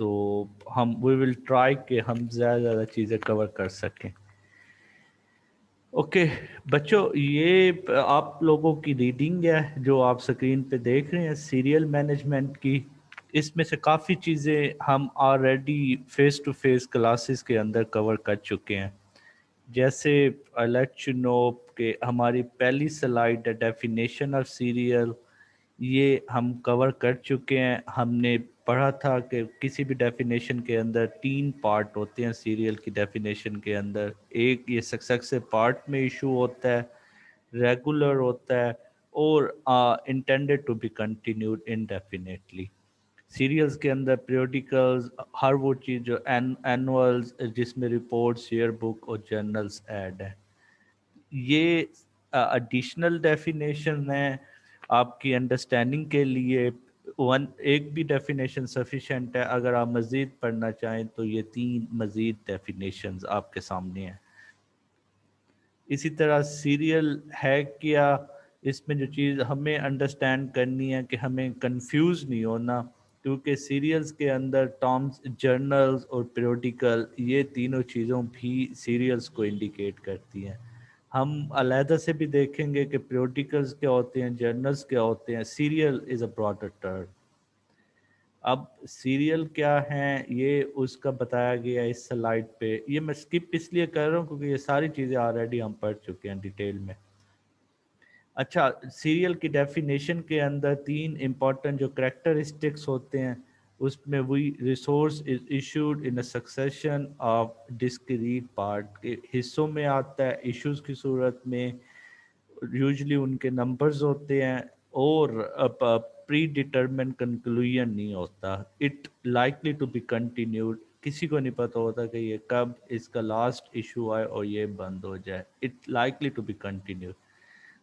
تو ہم وی will try کہ ہم زیادہ چیزیں کور کر سکیں. اوکے بچوں، یہ آپ لوگوں کی ریڈنگ ہے جو آپ سکرین پہ دیکھ رہے ہیں سیریل مینجمنٹ کی. اس میں سے کافی چیزیں ہم already face to face classes کے اندر کور کر چکے ہیں. جیسے لیٹ یو نو کہ ہماری پہلی سلائیڈ ڈیفینیشن آف سیریل، یہ ہم کور کر چکے ہیں. ہم نے پڑھا تھا کہ کسی بھی ڈیفینیشن کے اندر 3 پارٹ ہوتے ہیں سیریل کی ڈیفینیشن کے اندر. ایک یہ سکسیسو پارٹ میں ایشو ہوتا ہے، ریگولر ہوتا ہے، اور intended to be continued indefinitely. Serials کے اندر پیریوڈیکلز، ہر وہ چیز جو اینولز جس میں رپورٹس، ایئر بک اور جرنلز ایڈ ہیں. یہ ایڈیشنل ڈیفینیشن ہیں آپ کی انڈرسٹینڈنگ کے لیے. ایک بھی ڈیفینیشن سفیشینٹ ہے. اگر آپ مزید پڑھنا چاہیں تو یہ 3 مزید ڈیفینیشنز آپ کے سامنے ہیں. اسی طرح سیریل ہے کیا، اس میں جو چیز ہمیں انڈرسٹینڈ کرنی ہے کہ ہمیں کنفیوز نہیں ہونا، کیونکہ سیریلز کے اندر ٹرمز جرنلز اور پیریوڈیکل یہ تینوں چیزوں بھی سیریلز کو انڈیکیٹ کرتی ہیں. ہم علیحدہ سے بھی دیکھیں گے کہ پیریوڈیکلز کیا ہوتے ہیں، جرنلز کیا ہوتے ہیں. Serial is a broader term. اب سیریل کیا ہیں یہ اس کا بتایا گیا اس سلائیڈ پہ. یہ میں سکپ اس لیے کر رہا ہوں کیونکہ یہ ساری چیزیں آلریڈی ہم پڑھ چکے ہیں ڈیٹیل میں. اچھا، سیریل کی ڈیفینیشن کے اندر 3 امپورٹنٹ جو کریکٹرسٹکس ہوتے ہیں، اس میں وہی resource is issued in a succession of discrete part کے حصوں میں آتا ہے ایشوز کی صورت میں. یوزلی ان کے نمبرز ہوتے ہیں اور پری ڈیٹرمنٹ کنکلوژن نہیں ہوتا. It likely to be continued. کسی کو نہیں پتہ ہوتا کہ یہ کب اس کا لاسٹ ایشو آئے اور یہ بند ہو جائے. It likely to be continued.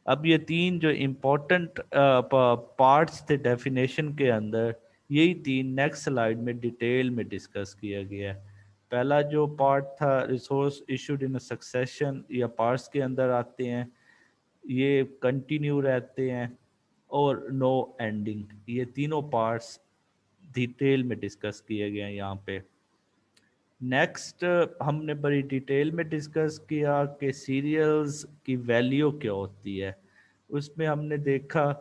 اب یہ 3 جو امپورٹنٹ پارٹس تھے ڈیفینیشن کے اندر، یہی 3 نیکسٹ سلائیڈ میں ڈیٹیل میں ڈسکس کیا گیا ہے. پہلا جو پارٹ تھا ریسورس ایشوڈ ان سکسیشن یا پارٹس کے اندر آتے ہیں، یہ کنٹینیو رہتے ہیں اور نو اینڈنگ. یہ تینوں پارٹس ڈیٹیل میں ڈسکس کیے گئے ہیں یہاں پہ. نیکسٹ ہم نے بڑی ڈیٹیل میں ڈسکس کیا کہ سیریلز کی ویلیو کیا ہوتی ہے. اس میں ہم نے دیکھا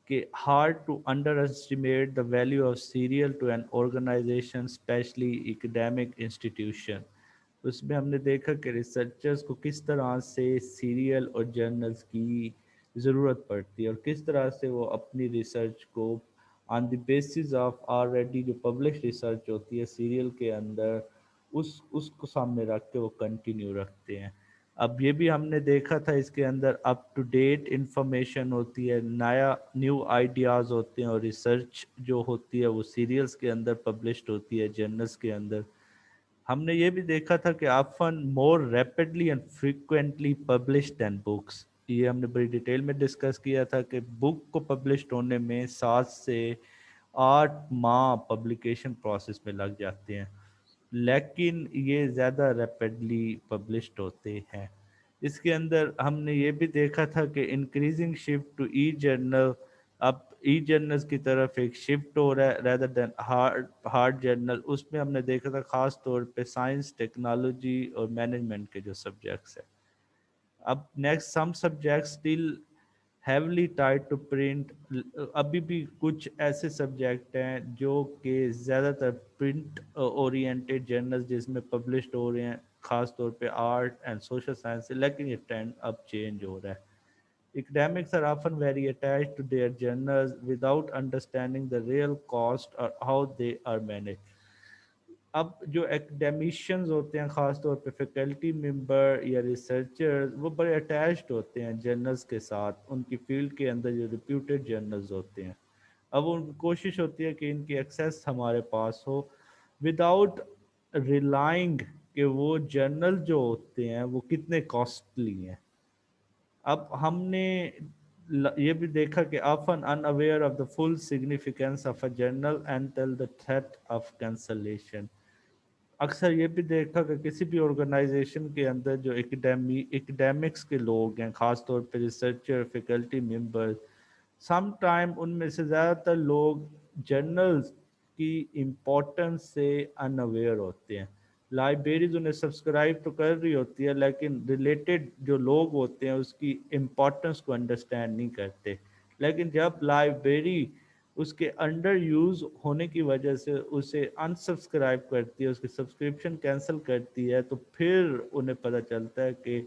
کہ hard to underestimate the value of serial to an organization especially academic institution. اس میں ہم نے دیکھا کہ ریسرچرز کو کس طرح سے سیریل اور جرنلز کی ضرورت پڑتی ہے اور کس طرح سے وہ اپنی ریسرچ کو آن دی بیسس آف آلریڈی جو پبلش ریسرچ ہوتی ہے سیریل کے اندر اس کو سامنے رکھ کے وہ کنٹینیو رکھتے ہیں. اب یہ بھی ہم نے دیکھا تھا اس کے اندر اپ ٹو ڈیٹ انفارمیشن ہوتی ہے، نیو آئیڈیاز ہوتے ہیں، اور ریسرچ جو ہوتی ہے وہ سیریلز کے اندر پبلشڈ ہوتی ہے، جرنلز کے اندر. ہم نے یہ بھی دیکھا تھا کہ often more rapidly and frequently published than books. یہ ہم نے بڑی ڈیٹیل میں ڈسکس کیا تھا کہ بک کو پبلشڈ ہونے میں 7 سے 8 ماہ پبلیکیشن پروسیس میں لگ جاتے ہیں، لیکن یہ زیادہ ریپڈلی پبلشڈ ہوتے ہیں. اس کے اندر ہم نے یہ بھی دیکھا تھا کہ increasing shift to e journal. اب ای جرنلز کی طرف ایک شفٹ ہو رہا ہے ریدر دین ہارڈ جرنل. اس میں ہم نے دیکھا تھا خاص طور پہ سائنس، ٹیکنالوجی اور مینجمنٹ کے جو سبجیکٹس ہیں. اب next some subjects still heavily tied to print. ابھی بھی کچھ ایسے سبجیکٹ ہیں جو کہ زیادہ تر پرنٹ اورینٹیڈ جرنلز جس میں پبلشڈ ہو رہے ہیں، خاص طور پہ آرٹ اینڈ سوشل سائنس سے، لیکن یہ ٹرینڈ اب چینج ہو رہا ہے. Academics are often very attached to their journals without understanding the real cost or how they are managed. اب جو ایکڈیمیشنز ہوتے ہیں خاص طور پہ فیکلٹی ممبر یا ریسرچر، وہ بڑے اٹیچڈ ہوتے ہیں جرنلز کے ساتھ، ان کی فیلڈ کے اندر جو ریپیوٹیڈ جرنلز ہوتے ہیں. اب ان کی کوشش ہوتی ہے کہ ان کی ایکسیس ہمارے پاس ہو وداؤٹ ریلائنگ کہ وہ جرنل جو ہوتے ہیں وہ کتنے کاسٹلی ہیں. اب ہم نے یہ بھی دیکھا کہ often unaware of the full significance of a journal until the threat of cancellation. اکثر یہ بھی دیکھا کہ کسی بھی آرگنائزیشن کے اندر جو ایکڈیمکس کے لوگ ہیں، خاص طور پہ researcher, faculty member, some time ان میں سے زیادہ تر لوگ جرنلز की इम्पोर्टेंस से अनअवेयर होते हैं। लाइब्रेरीज उन्हें सब्सक्राइब तो कर रही होती है, लेकिन रिलेटेड जो लोग होते हैं उसकी इम्पोर्टेंस को अंडरस्टैंड नहीं करते। लेकिन जब लाइब्रेरी उसके अंडर यूज होने की वजह से उसे अनसब्सक्राइब करती है, उसकी सब्सक्रिप्शन कैंसिल करती है, तो फिर उन्हें पता चलता है कि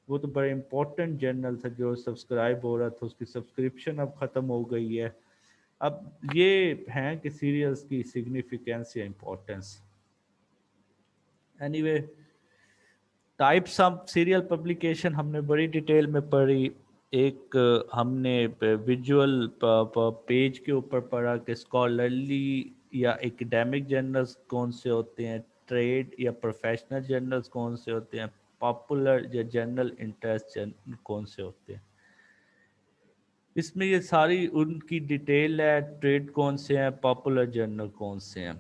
वो तो बड़ा इम्पोर्टेंट जर्नल था जो सब्सक्राइब हो रहा था, उसकी सब्सक्रिप्शन अब ख़त्म हो गई है। अब ये हैं कि सीरियल्स की सिग्निफिकेंस या importance. Anyway, types of serial publication हमने बड़ी डिटेल में पढ़ी। एक हमने विजुअल पेज के ऊपर पढ़ा कि स्कॉलरली या एकेडमिक जर्नल्स कौन से होते हैं, ट्रेड या प्रोफेशनल जर्नल्स कौन से होते हैं, पॉपुलर या जनरल इंटरेस्ट कौन से होते हैं। इसमें ये सारी उनकी डिटेल है, ट्रेड कौन से हैं, पॉपुलर जर्नल कौन से हैं।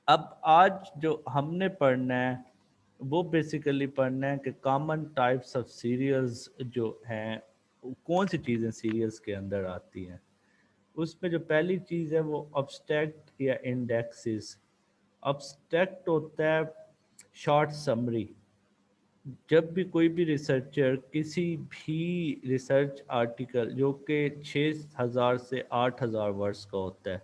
अब आज जो हमने पढ़ना है वो बेसिकली पढ़ना है कि कॉमन टाइप्स ऑफ सीरियल्स जो हैं, कौन सी चीज़ें सीरियल्स के अंदर आती हैं। उसमें जो पहली चीज़ है वो अब्स्ट्रैक्ट या इंडेक्सेस। अब्स्ट्रैक्ट होता है शॉर्ट समरी। जब भी कोई भी रिसर्चर किसी भी रिसर्च आर्टिकल जो कि 6,000 से 8,000 वर्ड्स का होता है,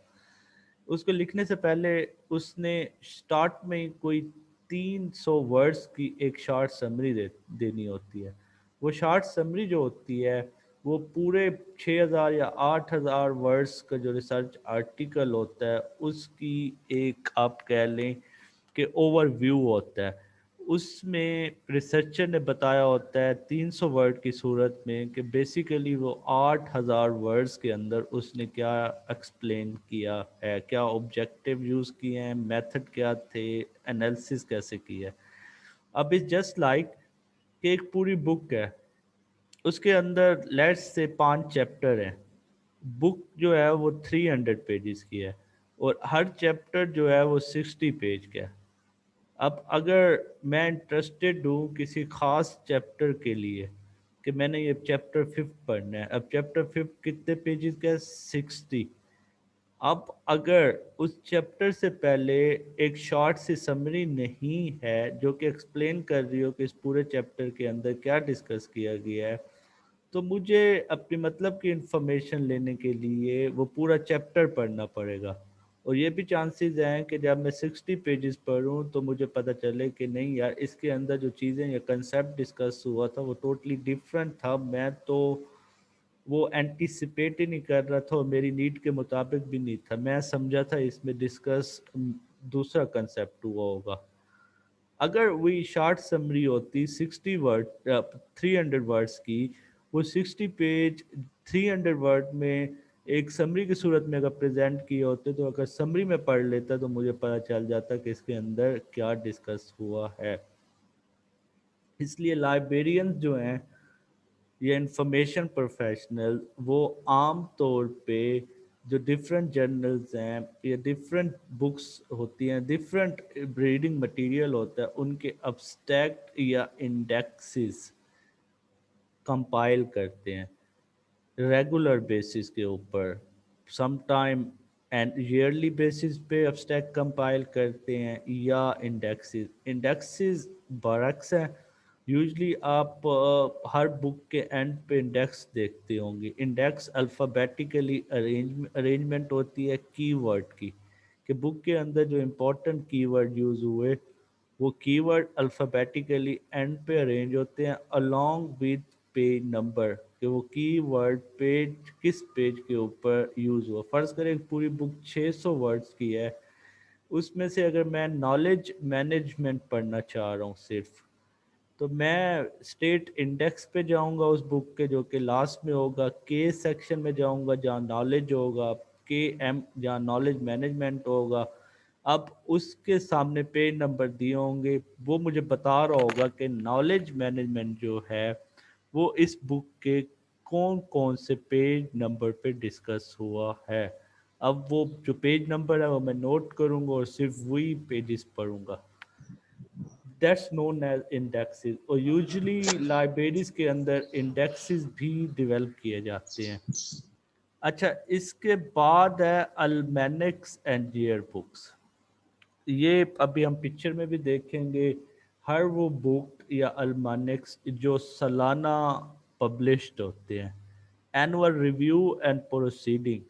उसको लिखने से पहले उसने स्टार्ट में ही कोई 300 वर्ड्स की एक शॉर्ट समरी देनी होती है। वो शॉर्ट समरी जो होती है वो पूरे 6,000 या 8,000 वर्ड्स का जो रिसर्च आर्टिकल होता है उसकी एक आप कह लें कि ओवरव्यू होता है। उसमें रिसर्चर ने बताया होता है 300 वर्ड की सूरत में कि बेसिकली वो 8,000 वर्ड्स के अंदर उसने क्या एक्सप्लेन किया है, क्या ऑब्जेक्टिव यूज़ किए हैं, मेथड क्या थे, एनालिसिस कैसे किया है। अब इस जस्ट लाइक कि एक पूरी बुक है, उसके अंदर लेट्स से 5 चैप्टर हैं। बुक जो है वो 300 पेजेस की है और हर चैप्टर जो है वो 60 पेज का है। अब अगर मैं इंटरेस्टेड हूँ किसी खास चैप्टर के लिए कि मैंने ये चैप्टर 5 पढ़ना है, अब चैप्टर 5 कितने पेजेस का है? 60। अब अगर उस चैप्टर से पहले एक शॉर्ट सी समरी नहीं है जो कि एक्सप्लेन कर रही हो कि इस पूरे चैप्टर के अंदर क्या डिस्कस किया गया है, तो मुझे अपनी मतलब की इंफॉर्मेशन लेने के लिए वो पूरा चैप्टर पढ़ना पड़ेगा। और ये भी चांसेस हैं कि जब मैं 60 पेजेस पढूं तो मुझे पता चले कि नहीं यार, इसके अंदर जो चीज़ें या कंसेप्ट डिस्कस हुआ था वो टोटली डिफरेंट था, मैं तो वो एंटीसिपेट ही नहीं कर रहा था और मेरी नीड के मुताबिक भी नहीं था, मैं समझा था इसमें डिस्कस दूसरा कंसेप्ट हुआ होगा। अगर वही शॉर्ट समरी होती 60 वर्ड 300 वर्ड्स की, वो 60 पेज 300 वर्ड में एक समरी की सूरत में अगर प्रेजेंट किए होते, तो अगर समरी में पढ़ लेता तो मुझे पता चल जाता कि इसके अंदर क्या डिस्कस हुआ है। इसलिए लाइब्रेरियंस जो हैं या इंफॉर्मेशन प्रोफेशनल, वो आम तौर पे जो डिफरेंट जर्नल्स हैं या डिफरेंट बुक्स होती हैं, डिफरेंट रीडिंग मटेरियल होता है, उनके अब्स्ट्रैक्ट या इंडेक्सेस कंपाइल करते हैं रेगुलर बेसिस के ऊपर। Some time and yearly basis पे अब्स्ट्रैक्ट कंपाइल करते हैं या इंडेक्सेस। इंडेक्सेस बरक्स हैं। यूजली आप हर बुक के एंड पे इंडेक्स देखते होंगे। इंडेक्स अल्फ़ाबेटिकली अरेंजमेंट होती है कीवर्ड की, कि बुक के अंदर जो इम्पोर्टेंट कीवर्ड यूज़ हुए वो कीवर्ड अल्फ़ाबेटिकली एंड पे अरेंज होते हैं अलोंग विद पेज नंबर, कि वो कीवर्ड पेज किस पेज के ऊपर यूज़ हुआ। फ़र्ज़ करें एक पूरी बुक 600 वर्ड्स की है, उसमें से अगर मैं नॉलेज मैनेजमेंट पढ़ना चाह रहा हूँ सिर्फ, तो मैं स्टेट इंडेक्स पे जाऊंगा उस बुक के जो कि लास्ट में होगा, के सेक्शन में जाऊंगा जहाँ नॉलेज होगा, के एम जहाँ नॉलेज मैनेजमेंट होगा। अब उसके सामने पेज नंबर दिए होंगे, वो मुझे बता रहा होगा कि नॉलेज मैनेजमेंट जो है वो इस बुक के कौन कौन से पेज नंबर पे डिस्कस हुआ है। अब वो जो पेज नंबर है वो मैं नोट करूंगा और सिर्फ वही पेजेस पढ़ूंगा। That's known as indexes. और यूजुअली लाइब्रेरीज के अंदर इंडेक्सेस भी डेवलप किए जाते हैं। अच्छा, इसके बाद है अल्मेनिक्स एंड ईयर बुक्स। ये अभी हम पिक्चर में भी देखेंगे। हर वो बुक या अल्मानिक्स जो सालाना पब्लिश्ड होते हैं, annual review and proceeding.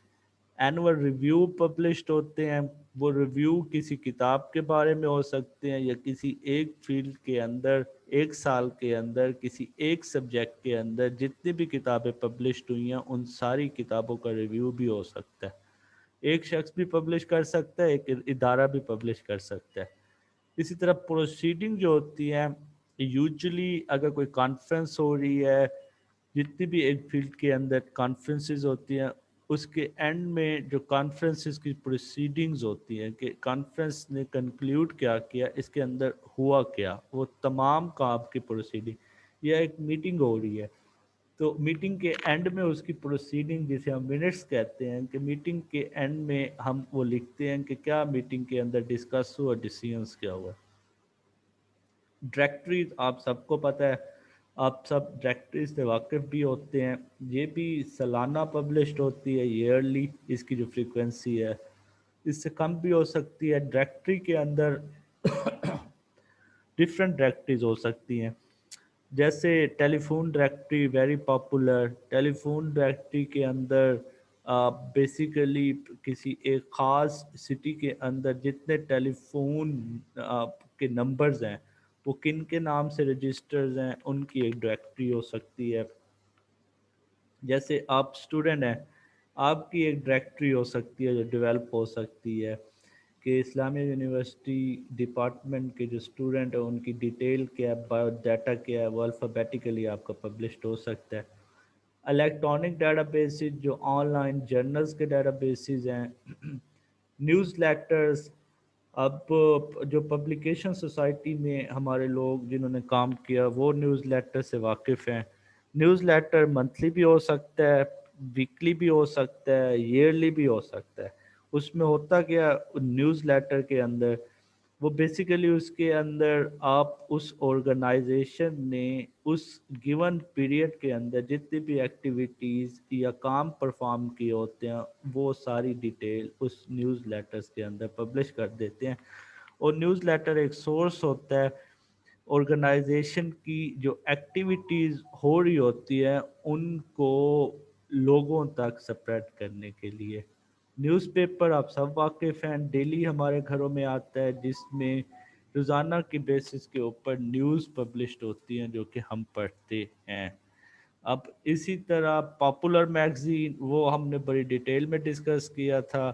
Annual review published होते हैं। वो रिव्यू किसी किताब के बारे में हो सकते हैं या किसी एक फील्ड के अंदर एक साल के अंदर किसी एक सब्जेक्ट के अंदर जितनी भी किताबें पब्लिश्ड हुई हैं उन सारी किताबों का रिव्यू भी हो सकता है। एक शख्स भी पब्लिश कर सकता है, एक इदारा भी पब्लिश कर सकता है। इसी तरह प्रोसीडिंग जो होती है, यूजुअली अगर कोई कॉन्फ्रेंस हो रही है, जितनी भी एक फील्ड के अंदर कॉन्फ्रेंसेस होती हैं, उसके एंड में जो कॉन्फ्रेंसेस की प्रोसीडिंग्स होती हैं कि कॉन्फ्रेंस ने कंक्लूड क्या किया, इसके अंदर हुआ क्या, वो तमाम काम की प्रोसीडिंग या एक मीटिंग हो रही है तो मीटिंग के एंड में उसकी प्रोसीडिंग जिसे हम मिनट्स कहते हैं कि मीटिंग के एंड में हम वो लिखते हैं कि क्या मीटिंग के अंदर डिस्कस हुआ, डिसीजंस क्या हुआ। डायरेक्टरी आप सबको पता है, आप सब डायरेक्टरी से वाकिफ़ भी होते हैं। ये भी सालाना पब्लिश्ड होती है, ईयरली इसकी जो फ्रीक्वेंसी है इससे कम भी हो सकती है। डायरेक्टरी के अंदर डिफरेंट डायरेक्टरीज हो सकती हैं, जैसे telephone directory very popular. Telephone directory के अंदर बेसिकली किसी एक ख़ास सिटी के अंदर जितने टेलीफोन के नंबर्स हैं वो किन के नाम से रजिस्टर्स हैं उनकी एक डायरेक्टरी हो सकती है। जैसे आप स्टूडेंट हैं, आपकी एक डायरेक्टरी हो सकती है जो डेवलप हो सकती है कि इस्लामिया यूनिवर्सिटी डिपार्टमेंट के जो स्टूडेंट हैं उनकी डिटेल क्या है, बायोडाटा क्या है, वो अल्फ़ाबेटिकली आपका पब्लिश्ड हो सकता है। इलेक्ट्रॉनिक डेटाबेसेस जो ऑनलाइन जर्नल्स के डेटाबेसेस हैं। न्यूज़ लेटर्स, अब जो पब्लिकेशन सोसाइटी में हमारे लोग जिन्होंने काम किया वो न्यूज़ लेटर से वाकिफ़ हैं। न्यूज़ लेटर मंथली भी हो सकता है, वीकली भी हो सकता है, ईयरली भी हो सकता है। उसमें होता क्या, न्यूज़ लेटर के अंदर वो बेसिकली उसके अंदर आप उस ऑर्गेनाइजेशन ने उस गिवन पीरियड के अंदर जितनी भी एक्टिविटीज़ या काम परफॉर्म किए होते हैं वो सारी डिटेल उस न्यूज़ लेटर्स के अंदर पब्लिश कर देते हैं। और न्यूज़ लेटर एक सोर्स होता है ऑर्गेनाइजेशन की जो एक्टिविटीज़ हो रही होती है उनको लोगों तक स्प्रेड करने के लिए। न्यूज़पेपर आप सब वाकिफ़ हैं, डेली हमारे घरों में आता है जिसमें रोज़ाना की बेसिस के ऊपर न्यूज़ पब्लिश्ड होती हैं जो कि हम पढ़ते हैं। अब इसी तरह पॉपुलर मैगज़ीन वो हमने बड़ी डिटेल में डिस्कस किया था।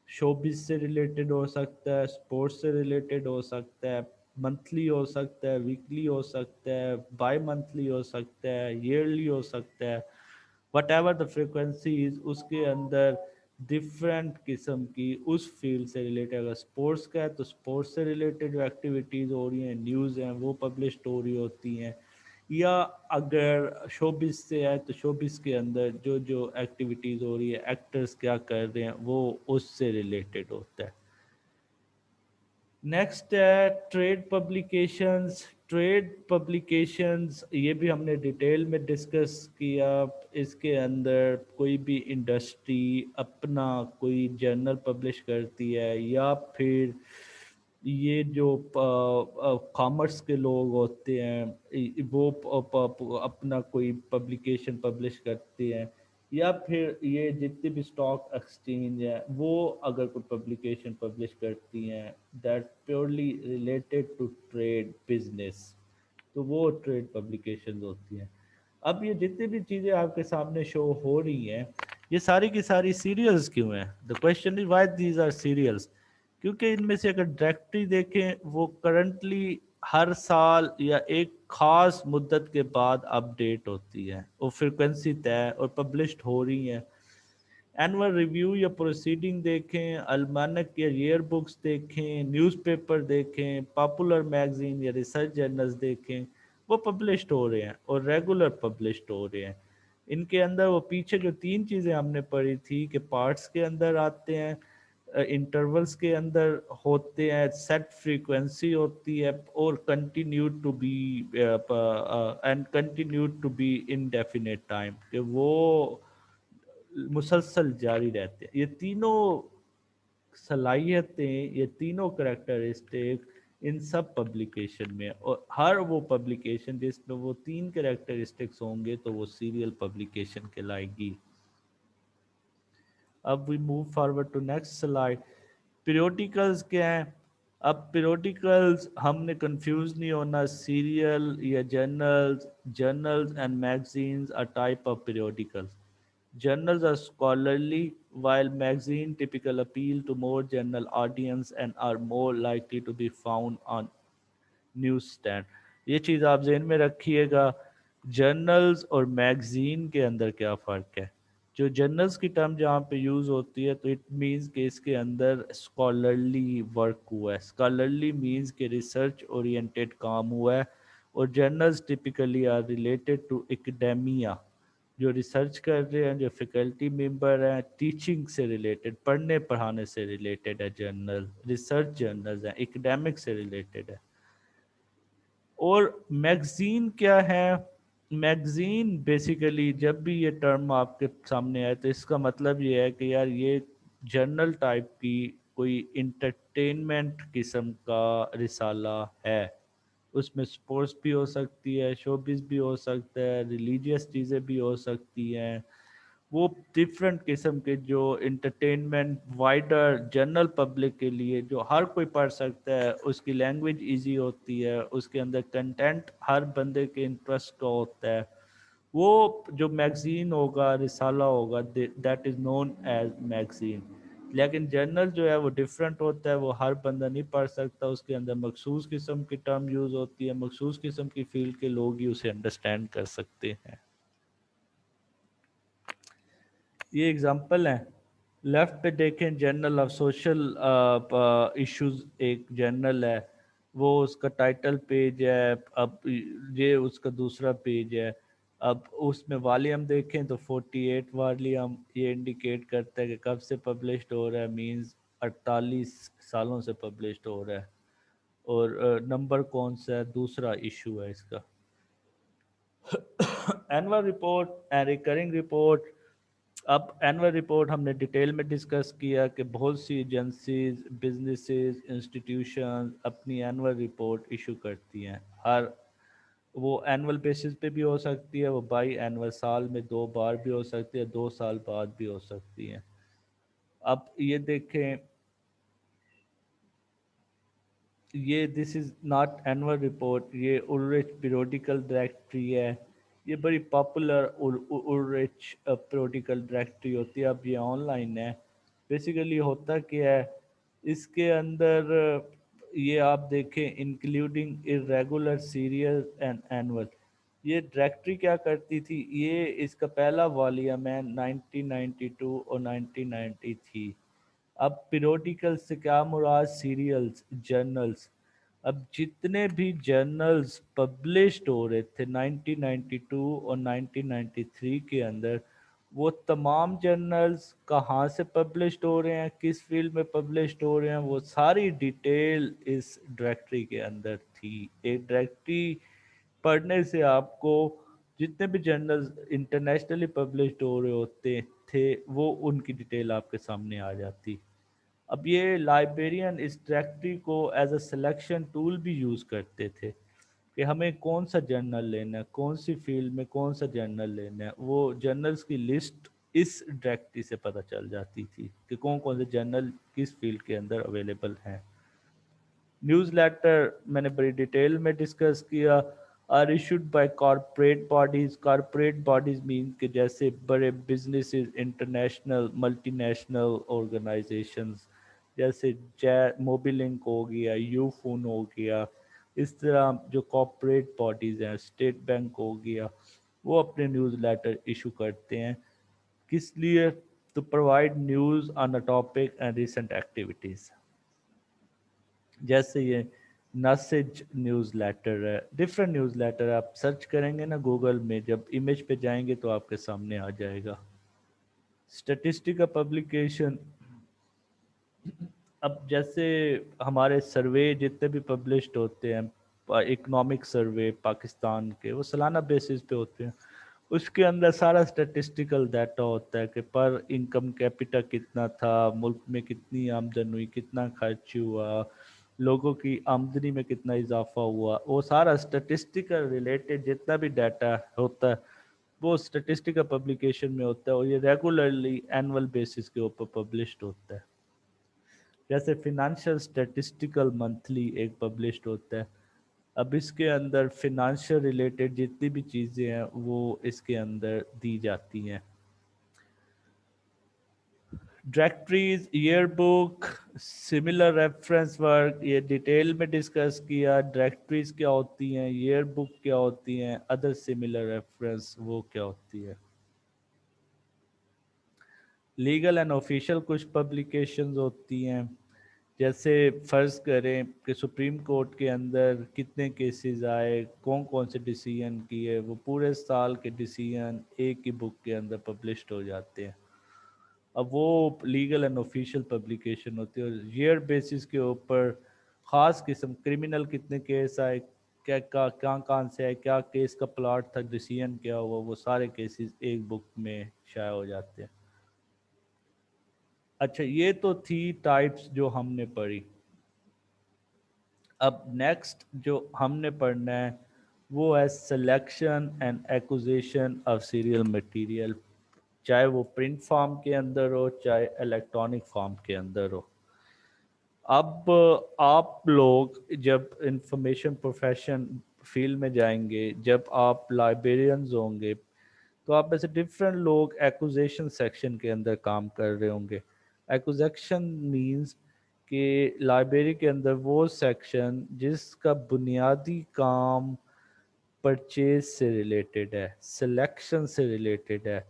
शोबिज़ से रिलेटेड हो सकता है, स्पोर्ट्स से रिलेटेड हो सकता है, मंथली हो सकता है, वीकली हो सकता है, बाई मंथली हो सकता है, ईयरली हो सकता है। वट एवर द फ्रिक्वेंसीज उसके अंदर डिफरेंट किस्म की उस फील्ड से रिलेटेड, अगर स्पोर्ट्स का है तो स्पोर्ट्स से रिलेटेड जो एक्टिविटीज़ हो रही हैं, न्यूज़ हैं, वो पब्लिश्ड हो रही होती हैं। या अगर शोबिस से है तो शोबिस के अंदर जो जो एक्टिविटीज़ हो रही है, एक्टर्स क्या कर रहे हैं, वो उससे रिलेटेड होता है। नेक्स्ट है ट्रेड पब्लिकेशंस। ट्रेड पब्लिकेशंस ये भी हमने डिटेल में डिस्कस किया। इसके अंदर कोई भी इंडस्ट्री अपना कोई जर्नल पब्लिश करती है या फिर ये जो कॉमर्स के लोग होते हैं वो अपना कोई पब्लिकेशन पब्लिश करते हैं, या फिर ये जितने भी स्टॉक एक्सचेंज है वो अगर कोई पब्लिकेशन पब्लिश करती हैं that purely related to trade business, तो वो ट्रेड पब्लिकेशंस होती हैं। अब ये जितनी भी चीज़ें आपके सामने शो हो रही हैं ये सारी की सारी सीरियल्स क्यों हैं? The question is why these are serials. क्योंकि इनमें से अगर डायरेक्टरी देखें वो करंटली हर साल या एक खास मुद्दत के बाद अपडेट होती है, वो फ्रिक्वेंसी तय और पब्लिश्ड हो रही हैं। एनुअल रिव्यू या प्रोसीडिंग देखें, अलमानक या ईयर बुक्स देखें, न्यूज़पेपर देखें, पॉपुलर मैगजीन या रिसर्च जर्नल्स देखें, वो पब्लिश्ड हो रहे हैं और रेगुलर पब्लिश्ड हो रहे हैं। इनके अंदर वो पीछे जो तीन चीज़ें हमने पढ़ी थी कि पार्ट्स के अंदर आते हैं, इंटरवल्स के अंदर होते हैं, सेट फ्रीक्वेंसी होती है और continue to be and continue to be indefinite time, कि वो मुसलसल जारी रहते हैं। ये तीनों सलाहियतें, ये तीनों करेक्टरिस्टिक इन सब पब्लिकेशन में, और हर वो पब्लिकेशन जिसमें वो तीन करेक्टरिस्टिक्स होंगे तो वो सीरियल पब्लिकेशन कहलाएगी। अब we move forward to next slide. Periodicals क्या हैं? अब पीरियोडिकल्स हमने कंफ्यूज नहीं होना, सीरियल या journals. Journals and magazines are type of periodicals. Journals are scholarly, while magazine typically appeal to more general audience and are more likely to be found on news stand. ये चीज़ आप जहन में रखिएगा। Journals और magazine के अंदर क्या फ़र्क है? जो जर्नल्स की टर्म जहाँ पे यूज़ होती है तो इट मीन्स कि इसके अंदर स्कॉलरली वर्क हुआ है। स्कॉलरली मीन्स कि रिसर्च ओरिएंटेड काम हुआ है। और journals typically are related to academia, जो रिसर्च कर रहे हैं, जो फैकल्टी मेंबर हैं, टीचिंग से रिलेटेड, पढ़ने पढ़ाने से रिलेटेड है जर्नल। रिसर्च जर्नल्स हैं, एकेडमिक से रिलेटेड है। और मैगजीन क्या है? मैगजीन बेसिकली जब भी ये टर्म आपके सामने आए तो इसका मतलब ये है कि यार ये जर्नल टाइप की कोई इंटरटेनमेंट किस्म का रिसाला है। उसमें स्पोर्ट्स भी हो सकती है, शोबिस भी हो सकता है, रिलीजियस चीज़ें भी हो सकती हैं। वो डिफरेंट किस्म के जो इंटरटेनमेंट वाइडर जनरल पब्लिक के लिए जो हर कोई पढ़ सकता है, उसकी लैंग्वेज इजी होती है, उसके अंदर कंटेंट हर बंदे के इंटरेस्ट का होता है, वो जो मैगजीन होगा, रिसाला होगा, that is known as magazine. लेकिन जर्नल जो है वो डिफरेंट होता है, वो हर बंदा नहीं पढ़ सकता, उसके अंदर मखसूस किस्म की टर्म यूज़ होती है, मखसूस किस्म की फील्ड के लोग ही उसे अंडरस्टैंड कर सकते हैं। ये एग्जांपल है। लेफ्ट पे देखें, जर्नल ऑफ सोशल इश्यूज एक जर्नल है, वो उसका टाइटल पेज है। अब ये उसका दूसरा पेज है। अब उसमें वॉल्यूम देखें तो 48 वॉल्यूम, ये इंडिकेट करता है कि कब से पब्लिश्ड हो रहा है, मींस 48 सालों से पब्लिश्ड हो रहा है। और नंबर कौन सा है? दूसरा इशू है इसका। Annual report and recurring report. अब एनुअल रिपोर्ट हमने डिटेल में डिस्कस किया कि बहुत सी एजेंसीज, बिजनेसेस, इंस्टीट्यूशन अपनी एनुअल रिपोर्ट इशू करती हैं। हर वो एनुअल बेसिस पे भी हो सकती है, वो बाई एनुअल साल में 2 बार भी हो सकती है, 2 साल बाद भी हो सकती है। अब ये देखें, ये this is not annual report, ये उलरिच पीरियोडिकल डायरेक्टरी है। ये बड़ी पॉपुलर उलरिच पीरियोडिकल डायरेक्टरी होती है। अब ये ऑनलाइन है। बेसिकली होता क्या है इसके अंदर, ये आप देखें, including irregular serial and annual. ये डायरेक्टरी क्या करती थी? ये इसका पहला वॉल्यूम है 1992 और 1993। अब पीरियोडिकल से क्या मुराद? Serials, journals. अब जितने भी जर्नल्स पब्लिश्ड हो रहे थे 1992 और 1993 के अंदर, वो तमाम जर्नल्स कहाँ से पब्लिश्ड हो रहे हैं, किस फील्ड में पब्लिश्ड हो रहे हैं, वो सारी डिटेल इस डायरेक्टरी के अंदर थी। एक डायरेक्टरी पढ़ने से आपको जितने भी जर्नल्स इंटरनेशनली पब्लिश्ड हो रहे होते थे, वो उनकी डिटेल आपके सामने आ जाती। अब ये लाइब्रेरियन इस डायरेक्टरी को एज अ सिलेक्शन टूल भी यूज़ करते थे कि हमें कौन सा जर्नल लेना है, कौन सी फील्ड में कौन सा जर्नल लेना है। वो जर्नल्स की लिस्ट इस डायरेक्टरी से पता चल जाती थी कि कौन कौन से जर्नल किस फील्ड के अंदर अवेलेबल हैं। न्यूज़लेटर मैंने बड़ी डिटेल में डिस्कस किया। Are issued by corporate bodies. Corporate bodies mean कि जैसे बड़े बिजनेसेस, इंटरनेशनल मल्टीनेशनल ऑर्गेनाइजेशंस, जैसे मोबिलिंक हो गया, यूफोन हो गया। इस तरह जो कॉरपोरेट बॉडीज़ हैं, स्टेट बैंक हो गया, वो अपने न्यूज़ लेटर इशू करते हैं। किस लिए? To provide news on a topic and recent activities. जैसे ये नसेज न्यूज़ लेटर है, डिफरेंट न्यूज़ लेटर आप सर्च करेंगे ना गूगल में, जब इमेज पे जाएंगे तो आपके सामने आ जाएगा। Statistic publication. अब जैसे हमारे सर्वे जितने भी पब्लिश्ड होते हैं, इकोनॉमिक सर्वे पाकिस्तान के, वो सालाना बेसिस पे होते हैं। اس کے اندر سارا اسٹیٹسٹیکل ڈیٹا ہوتا ہے کہ پر انکم کیپیٹا کتنا تھا، ملک میں کتنی آمدن ہوئی، کتنا خرچ ہوا، لوگوں کی آمدنی میں کتنا اضافہ ہوا، وہ سارا اسٹیٹسٹیکل ریلیٹڈ جتنا بھی ڈیٹا ہوتا ہے وہ اسٹیٹسٹیکل پبلیکیشن میں ہوتا ہے، اور یہ ریگولرلی اینول بیسس کے اوپر پبلشڈ ہوتا ہے۔ جیسے فنانشل اسٹیٹسٹیکل منتھلی ایک پبلشڈ ہوتا ہے، اب اس کے اندر فنانشل ریلیٹڈ جتنی بھی چیزیں ہیں وہ اس کے اندر دی جاتی ہیں۔ Directories, year book, similar reference work, یہ ڈیٹیل میں ڈسکس کیا۔ ڈائریکٹریز کیا ہوتی ہیں، ایئر بک کیا ہوتی ہیں، ادر سملر ریفرنس وہ کیا ہوتی ہے۔ لیگل اینڈ آفیشیل کچھ پبلیکیشنز ہوتی ہیں، جیسے فرض کریں کہ سپریم کورٹ کے اندر کتنے کیسز آئے، کون کون سے ڈیسیژن کیے، وہ پورے سال کے ڈیسیژن ایک ہی بک کے اندر پبلشڈ ہو جاتے ہیں۔ اب وہ لیگل اینڈ آفیشیل پبلیکیشن ہوتی ہے، اور ایئر بیسس کے اوپر خاص قسم کرمنل کتنے کیس آئے، کیا کہاں سے آئے، کیا کیس کا پلاٹ تھا، ڈیسیژن کیا ہوا، وہ سارے کیسز ایک بک میں شائع ہو جاتے ہیں۔ اچھا، یہ تو تھی ٹائپس جو ہم نے پڑھی۔ اب نیکسٹ جو ہم نے پڑھنا ہے وہ ہے selection and acquisition of serial material, چاہے وہ پرنٹ فارم کے اندر ہو چاہے الیکٹرانک فارم کے اندر ہو۔ اب آپ لوگ جب انفارمیشن پروفیشن فیلڈ میں جائیں گے، جب آپ لائبریرینز ہوں گے، تو آپ میں سے ڈفرینٹ لوگ ایکوزیشن سیکشن کے اندر کام کر رہے ہوں گے۔ ایکوزیشن مینز کہ لائبریری کے اندر وہ سیکشن جس کا بنیادی کام پرچیز سے ریلیٹڈ ہے، سلیکشن سے ریلیٹڈ ہے۔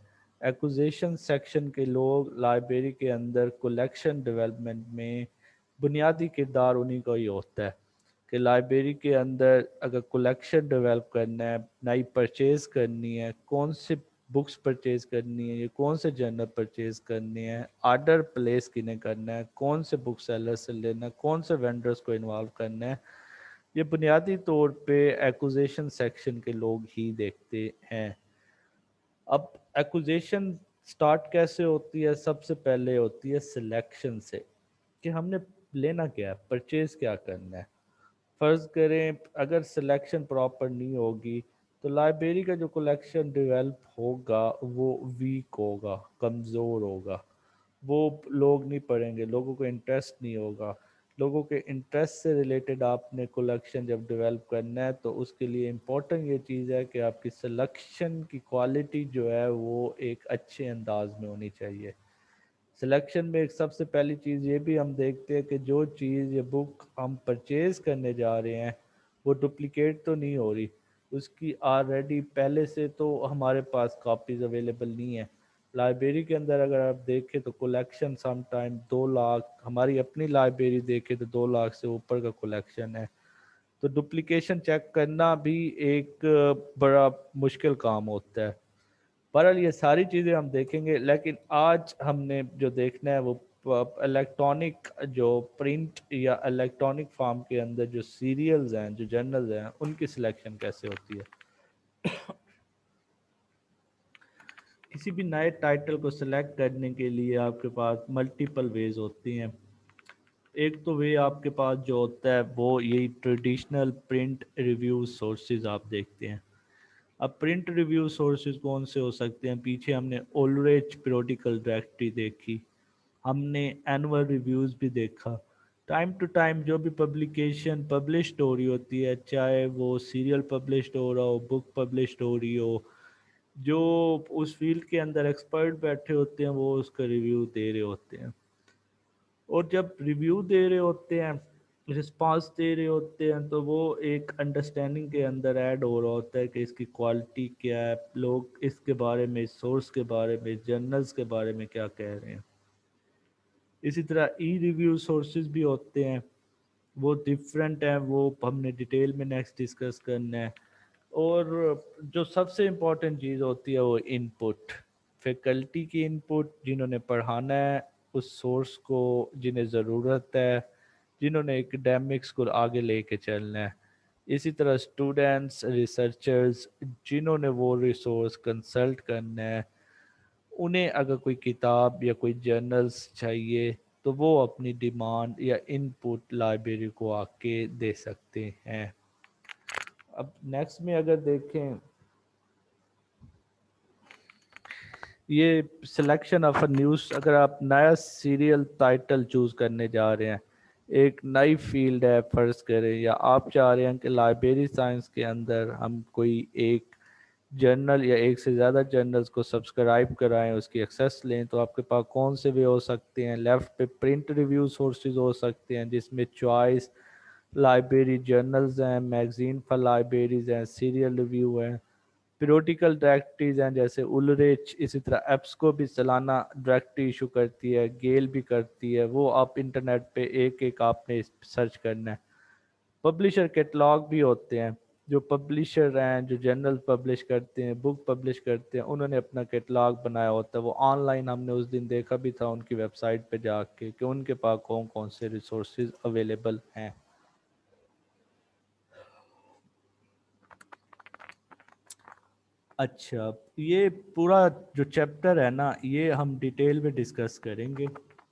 ایکوزیشن سیکشن کے لوگ لائبریری کے اندر کلیکشن ڈیولپمنٹ میں بنیادی کردار انہی کا ہی ہوتا ہے کہ لائبریری کے اندر اگر کلیکشن ڈیولپ کرنا ہے، نئی پرچیز کرنی ہے، کون سی بکس پرچیز کرنی ہے، یہ کون سے جرنل پرچیز کرنی ہے، آرڈر پلیس کنے کرنا ہے، کون سے بک سیلر سے لینا ہے، کون سے وینڈرز کو انوالو کرنا ہے، یہ بنیادی طور پہ ایکوزیشن سیکشن کے لوگ ہی دیکھتے ہیں۔ اب ایکوزیشن سٹارٹ کیسے ہوتی ہے؟ سب سے پہلے ہوتی ہے سلیکشن سے، کہ ہم نے لینا کیا ہے، پرچیز کیا کرنا ہے۔ فرض کریں اگر سلیکشن پراپر نہیں ہوگی تو لائبریری کا جو کلیکشن ڈیولپ ہوگا وہ ویک ہوگا، کمزور ہوگا، وہ لوگ نہیں پڑھیں گے، لوگوں کو انٹرسٹ نہیں ہوگا۔ لوگوں کے انٹرسٹ سے ریلیٹڈ آپ نے کلیکشن جب ڈیولپ کرنا ہے تو اس کے لیے امپورٹنٹ یہ چیز ہے کہ آپ کی سلیکشن کی کوالٹی جو ہے وہ ایک اچھے انداز میں ہونی چاہیے۔ سلیکشن میں ایک سب سے پہلی چیز یہ بھی ہم دیکھتے ہیں کہ جو چیز یہ بک ہم پرچیز کرنے جا رہے ہیں وہ ڈپلیکیٹ تو نہیں ہو رہی، اس کی آلریڈی پہلے سے تو ہمارے پاس کاپیز اویلیبل نہیں ہیں۔ لائبریری کے اندر اگر آپ دیکھیں تو کلیکشن سم ٹائم 2 لاکھ، ہماری اپنی لائبریری دیکھیں تو 2 لاکھ سے اوپر کا کلیکشن ہے، تو ڈپلیکیشن چیک کرنا بھی ایک بڑا مشکل کام ہوتا ہے۔ بہرحال یہ ساری چیزیں ہم دیکھیں گے، لیکن آج ہم نے جو دیکھنا ہے وہ الیکٹرانک جو پرنٹ یا الیکٹرانک فارم کے اندر جو سیریلز ہیں، جو جرنلز ہیں، ان کی سلیکشن کیسے ہوتی ہے۔ کسی بھی نئے ٹائٹل کو سلیکٹ کرنے کے لیے آپ کے پاس ملٹیپل ویز ہوتی ہیں۔ ایک تو وے آپ کے پاس جو ہوتا ہے وہ یہی ٹریڈیشنل پرنٹ ریویو سورسز آپ دیکھتے ہیں۔ اب پرنٹ ریویو سورسز کون سے ہو سکتے ہیں؟ پیچھے ہم نے اولریچ پیریوڈیکل ڈائریکٹری دیکھی، ہم نے اینول ریویوز بھی دیکھا۔ ٹائم ٹو ٹائم جو بھی پبلیکیشن پبلشڈ ہو رہی ہوتی ہے، چاہے وہ سیریل پبلشڈ ہو رہا ہو، بک پبلشڈ ہو رہی ہو، جو اس فیلڈ کے اندر ایکسپرٹ بیٹھے ہوتے ہیں وہ اس کا ریویو دے رہے ہوتے ہیں، اور جب ریویو دے رہے ہوتے ہیں، رسپانس دے رہے ہوتے ہیں، تو وہ ایک انڈرسٹینڈنگ کے اندر ایڈ ہو رہا ہوتا ہے کہ اس کی کوالٹی کیا ہے، لوگ اس کے بارے میں، سورس کے بارے میں، جرنلز کے بارے میں کیا کہہ رہے ہیں۔ اسی طرح ای ریویو سورسز بھی ہوتے ہیں، وہ ڈیفرنٹ ہیں، وہ ہم نے ڈیٹیل میں نیکسٹ ڈسکس کرنا ہے۔ اور جو سب سے امپورٹنٹ چیز ہوتی ہے وہ ان پٹ، فیکلٹی کی ان پٹ، جنہوں نے پڑھانا ہے اس سورس کو، جنہیں ضرورت ہے، جنہوں نے اکیڈیمکس کو آگے لے کے چلنا ہے۔ इसी तरह स्टूडेंट्स रिसर्चर्स जिन्होंने ने वो रिसोर्स कंसल्ट करना है, उन्हें अगर कोई किताब या कोई जर्नल्स चाहिए तो वो अपनी डिमांड या इनपुट लाइब्रेरी को आके दे सकते हैं। अब नेक्स्ट में अगर देखें, ये सिलेक्शन ऑफ अ न्यूज़, अगर आप नया सीरियल टाइटल चूज़ करने जा रहे हैं, एक नई फील्ड है फर्ज करें, या आप चाह रहे हैं कि लाइब्रेरी साइंस के अंदर हम कोई एक जर्नल या एक से ज़्यादा जर्नल्स को सब्सक्राइब कराएं, उसकी एक्सेस लें, तो आपके पास कौन से वे हो सकते हैं? लेफ़्ट पे प्रिंट रिव्यू सोर्सेज हो सकते हैं जिसमें चॉइस लाइब्रेरी जर्नल्स हैं, मैगजीन फॉर लाइब्रेरीज हैं, सीरियल रिव्यू हैं, पीरियोडिकल डायरेक्टरीज हैं जैसे उलरिच, इसी तरह एप्स को भी सालाना डायरेक्टरी इशू करती है, गेल भी करती है, वो आप इंटरनेट पे एक एक आपने सर्च करना है। पब्लिशर कैटलॉग भी होते हैं, जो पब्लिशर हैं जो जर्नल पब्लिश करते हैं, बुक पब्लिश करते हैं, उन्होंने अपना कैटलॉग बनाया होता है, वो ऑनलाइन हमने उस दिन देखा भी था उनकी वेबसाइट पे जाके कि उनके पास कौन कौन से रिसोर्सेज अवेलेबल हैं। अच्छा, ये पूरा जो चैप्टर है ना, ये हम डिटेल में डिस्कस करेंगे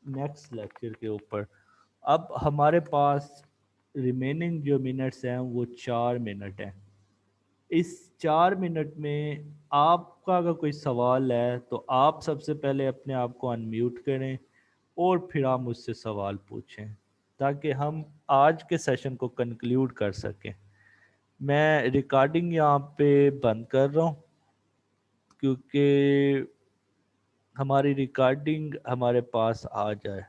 नेक्स्ट लेक्चर के ऊपर। अब हमारे पास रिमेनिंग जो मिनट्स हैं वो 4 मिनट हैं। इस 4 मिनट में आपका अगर कोई सवाल है तो आप सबसे पहले अपने आप को अनम्यूट करें और फिर आप मुझसे सवाल पूछें, ताकि हम आज के सेशन को कंक्लूड कर सकें। मैं रिकॉर्डिंग यहाँ पे बंद कर रहा हूँ, क्योंकि हमारी रिकॉर्डिंग हमारे पास आ जाए।